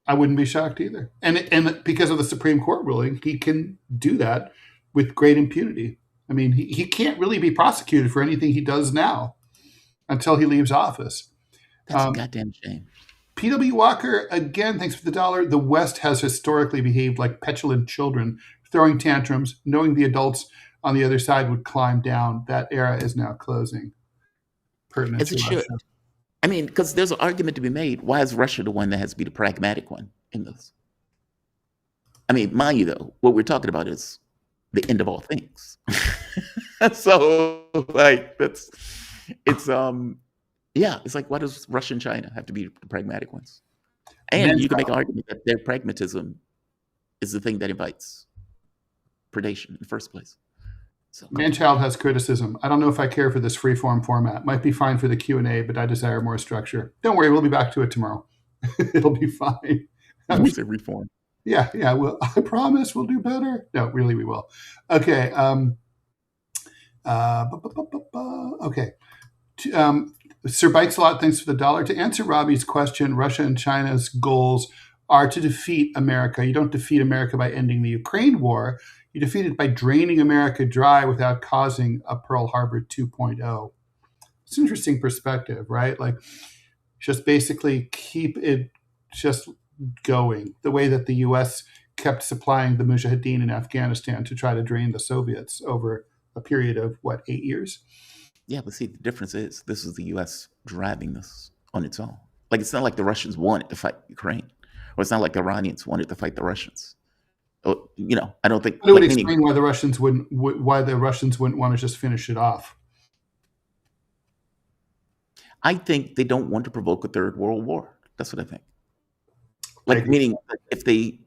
I wouldn't be shocked either. And because of the Supreme Court ruling, he can do that with great impunity. I mean, he can't really be prosecuted for anything he does now until he leaves office. That's a goddamn shame. PW Walker, again, thanks for the $1. The West has historically behaved like petulant children, throwing tantrums, knowing the adults on the other side would climb down. That era is now closing. Pertinent As it should. I mean, because there's an argument to be made. Why is Russia the one that has to be the pragmatic one in this? I mean, mind you, though, what we're talking about is the end of all things. So, like, it's like, why does Russia and China have to be the pragmatic ones? And you can make an argument that their pragmatism is the thing that invites predation in the first place. So, Manchild has criticism. I don't know if I care for this freeform format. Might be fine for the Q&A, but I desire more structure. Don't worry, we'll be back to it tomorrow. It'll be fine. We say reform. Yeah. Well, I promise we'll do better. No, really, we will. Okay. Okay. Sir Bikes a lot, thanks for the $1. To answer Robbie's question, Russia and China's goals are to defeat America. You don't defeat America by ending the Ukraine war. You defeat it by draining America dry without causing a Pearl Harbor 2.0. It's an interesting perspective, right? Like, just basically keep it just going the way that the U.S. kept supplying the Mujahideen in Afghanistan to try to drain the Soviets over a period of, 8 years? Yeah, but see, the difference is this is the U.S. driving this on its own. Like, it's not like the Russians wanted to fight Ukraine, or it's not like the Iranians wanted to fight the Russians. I don't think. It would explain why the Russians wouldn't want to just finish it off. I think they don't want to provoke a third world war. That's what I think. Like, meaning if they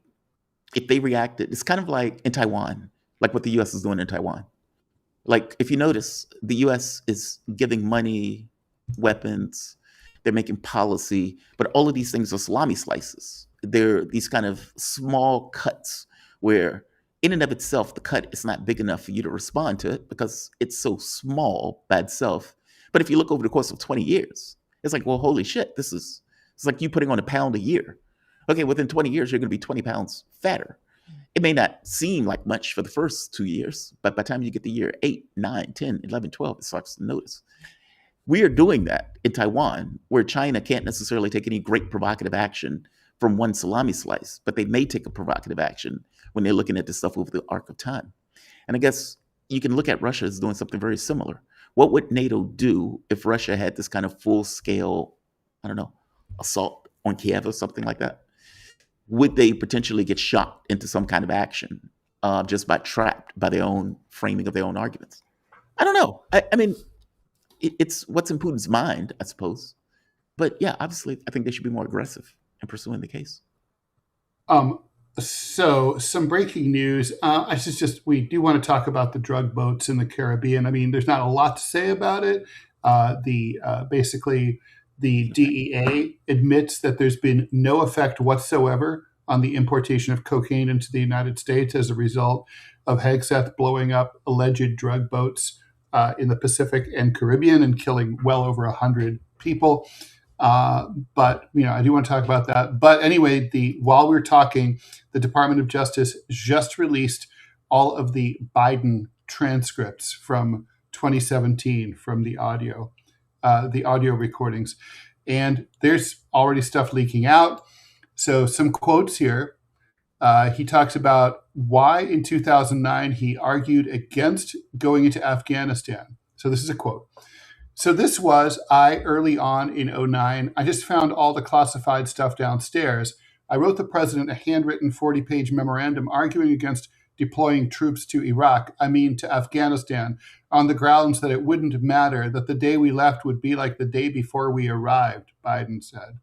if they reacted, it's kind of like in Taiwan, like what the U.S. is doing in Taiwan. Like if you notice, the U.S. is giving money, weapons, they're making policy, but all of these things are salami slices. They're these kind of small cuts where, in and of itself, the cut is not big enough for you to respond to it because it's so small by itself. But if you look over the course of 20 years, it's like, well, holy shit, it's like you putting on a pound a year. Okay, within 20 years, you're going to be 20 pounds fatter. It may not seem like much for the first 2 years, but by the time you get to year 8, 9, 10, 11, 12, it starts to notice. We are doing that in Taiwan, where China can't necessarily take any great provocative action from one salami slice, but they may take a provocative action when they're looking at this stuff over the arc of time. And I guess you can look at Russia as doing something very similar. What would NATO do if Russia had this kind of full-scale, I don't know, assault on Kiev or something like that? Would they potentially get shocked into some kind of action just by trapped by their own framing of their own arguments? I don't know. I mean, it's what's in Putin's mind, I suppose. But yeah, obviously, I think they should be more aggressive in pursuing the case. So some breaking news. We do want to talk about the drug boats in the Caribbean. I mean, there's not a lot to say about it. Basically, the DEA admits that there's been no effect whatsoever on the importation of cocaine into the United States as a result of Hegseth blowing up alleged drug boats in the Pacific and Caribbean and killing well over 100 people. But I do want to talk about that. But anyway, while we're talking, the Department of Justice just released all of the Biden transcripts from 2017 from the audio recordings, and there's already stuff leaking out. So some quotes here. He talks about why in 2009 he argued against going into Afghanistan. So this is a quote. So this was early on in 2009. I just found all the classified stuff downstairs. I wrote the president a handwritten 40-page memorandum arguing against deploying troops to Iraq, to Afghanistan, on the grounds that it wouldn't matter, that the day we left would be like the day before we arrived, Biden said.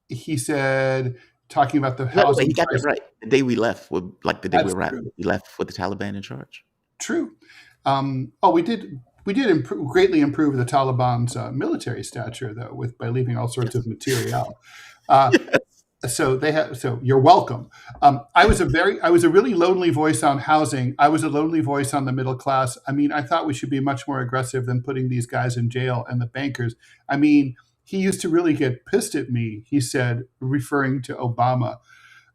He said, talking about the housing. He got it right. The day we left was like the day we arrived. We left with the Taliban in charge. True. We did greatly improve the Taliban's military stature, though, by leaving all sorts of material. Yes. So you're welcome. I was a really lonely voice on housing. I was a lonely voice on the middle class. I thought we should be much more aggressive than putting these guys in jail and the bankers. He used to really get pissed at me, he said, referring to Obama.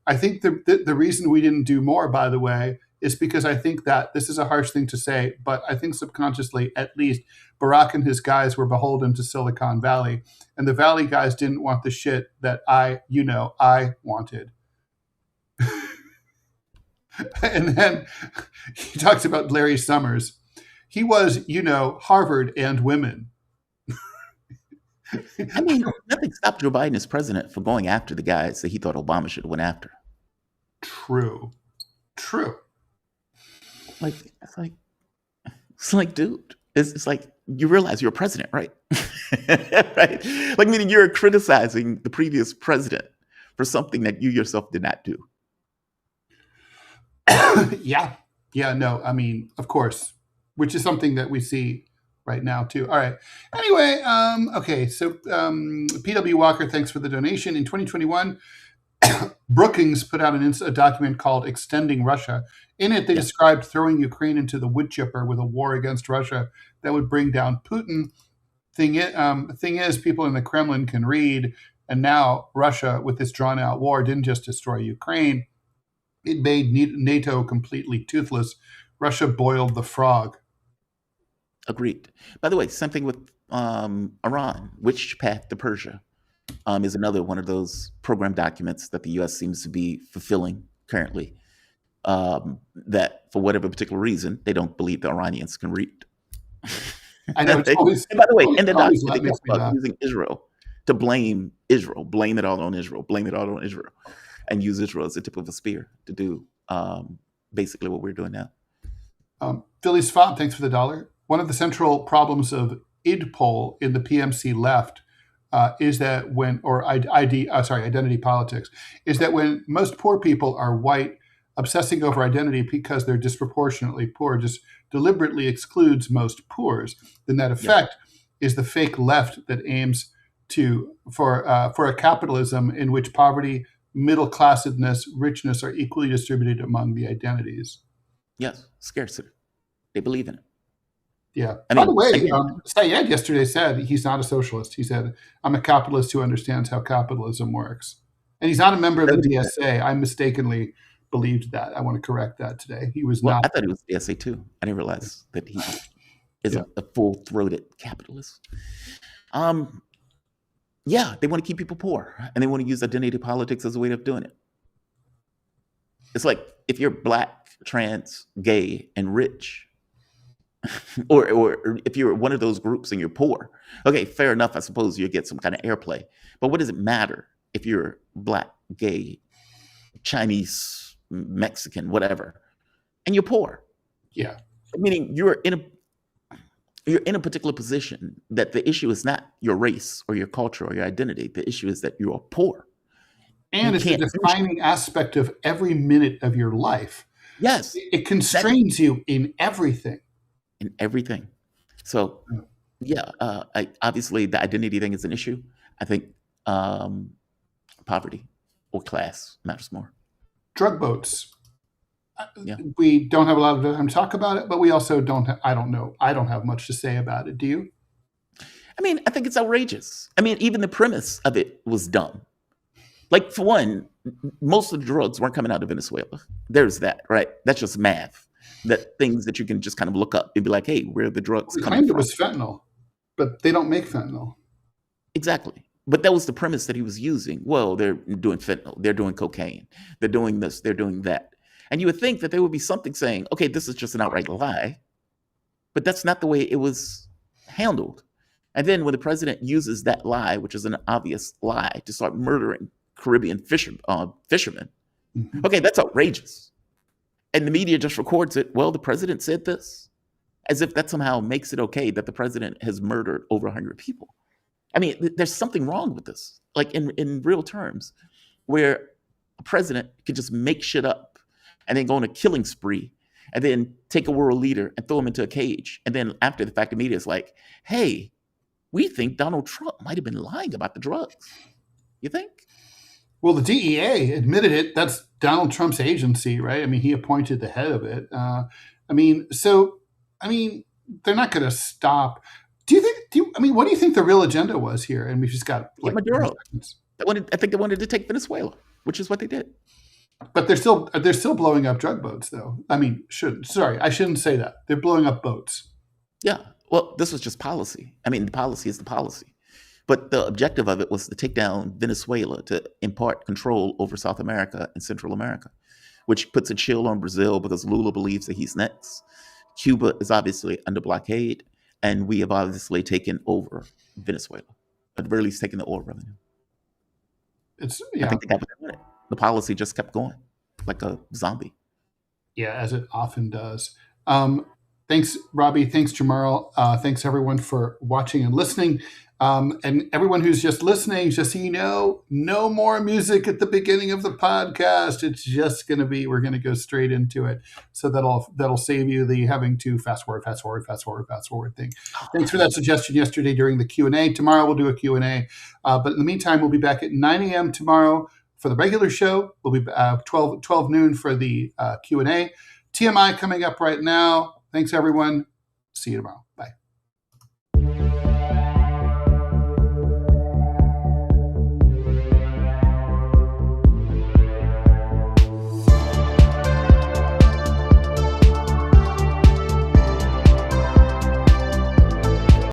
I think the reason we didn't do more, by the way, is because I think that this is a harsh thing to say, but I think subconsciously, at least, Barack and his guys were beholden to Silicon Valley, and the Valley guys didn't want the shit that I wanted. And then he talks about Larry Summers. He was, Harvard and women. Nothing stopped Joe Biden as president from going after the guys that he thought Obama should have went after. True. It's like, dude, it's like you realize you're a president, right? Right? Like, meaning you're criticizing the previous president for something that you yourself did not do. Yeah. No, of course, which is something that we see right now too. All right. Anyway, okay. So P.W. Walker, thanks for the donation. In 2021, Brookings put out a document called Extending Russia. In it, they described throwing Ukraine into the wood chipper with a war against Russia that would bring down Putin. Thing is, people in the Kremlin can read, and now Russia, with this drawn-out war, didn't just destroy Ukraine. It made NATO completely toothless. Russia boiled the frog. Agreed. By the way, something with Iran, which path to Persia, is another one of those program documents that the U.S. seems to be fulfilling currently, that for whatever particular reason, they don't believe the Iranians can read. I know. And by the way, in the document, they talk about using Israel to blame Israel, blame it all on Israel, and use Israel as the tip of a spear to do basically what we're doing now. Philly's Fob, thanks for the $1. One of the central problems of IDPOL in the PMC left is that when, or identity politics, is that when most poor people are white, obsessing over identity because they're disproportionately poor just deliberately excludes most poors. Then that effect is the fake left that aims for a capitalism in which poverty, middle classedness, richness are equally distributed among the identities. Yes, scarcity. They believe in it. Yeah. By the way, Syed yesterday said he's not a socialist. He said, I'm a capitalist who understands how capitalism works. And he's not a member of the DSA. I mistakenly believed that. I want to correct that today. He was not. I thought he was DSA too. I didn't realize that he is a full-throated capitalist. Yeah, they want to keep people poor, and they want to use identity politics as a way of doing it. It's like if you're black, trans, gay, and rich, or if you're one of those groups and you're poor, okay, fair enough. I suppose you get some kind of airplay. But what does it matter if you're black, gay, Chinese, Mexican, whatever, and you're poor? Yeah, meaning you're in a particular position that the issue is not your race or your culture or your identity. The issue is that you are poor. And it's a defining aspect of every minute of your life. Yes. It constrains you in everything. In everything. So, obviously the identity thing is an issue. I think poverty or class matters more. Drug boats. We don't have a lot of time to talk about it, but we also I don't know. I don't have much to say about it. Do you? I mean, I think it's outrageous. I mean, even the premise of it was dumb. Like, for one, most of the drugs weren't coming out of Venezuela. There's that, right? That's just math. That things that you can just kind of look up and be like, hey, where are the drugs coming from? It was fentanyl, but they don't make fentanyl. Exactly. But that was the premise that he was using. Well, they're doing fentanyl. They're doing cocaine. They're doing this. They're doing that. And you would think that there would be something saying, okay, this is just an outright lie. But that's not the way it was handled. And then when the president uses that lie, which is an obvious lie, to start murdering Caribbean fishermen, okay, that's outrageous. And the media just records it. Well, the president said this, as if that somehow makes it okay that the president has murdered over 100 people. I mean, there's something wrong with this, like in real terms, where a president could just make shit up and then go on a killing spree and then take a world leader and throw him into a cage. And then after the fact, the media is like, hey, we think Donald Trump might have been lying about the drugs. You think? Well, the DEA admitted it. That's Donald Trump's agency, right? I mean, he appointed the head of it. They're not going to stop. What do you think the real agenda was here? And we've just got Maduro. I think they wanted to take Venezuela, which is what they did. But they're still blowing up drug boats, though. I shouldn't say that. They're blowing up boats. Yeah. Well, this was just policy. I mean, the policy is the policy. But the objective of it was to take down Venezuela, to impart control over South America and Central America, which puts a chill on Brazil because Lula believes that he's next. Cuba is obviously under blockade, and we have obviously taken over Venezuela, at the very least taken the oil revenue. I think they got what they wanted. The policy just kept going like a zombie. Yeah, as it often does. Thanks, Robbie. Thanks, Jamarl. Thanks, everyone, for watching and listening. And everyone who's just listening, just so you know, no more music at the beginning of the podcast. It's just going to be, we're going to go straight into it. So that'll save you the having to fast forward thing. Thanks for that suggestion yesterday during the Q&A. Tomorrow we'll do a Q&A. But in the meantime, we'll be back at 9 a.m. tomorrow for the regular show. We'll be 12 noon for the Q&A. TMI coming up right now. Thanks, everyone. See you tomorrow.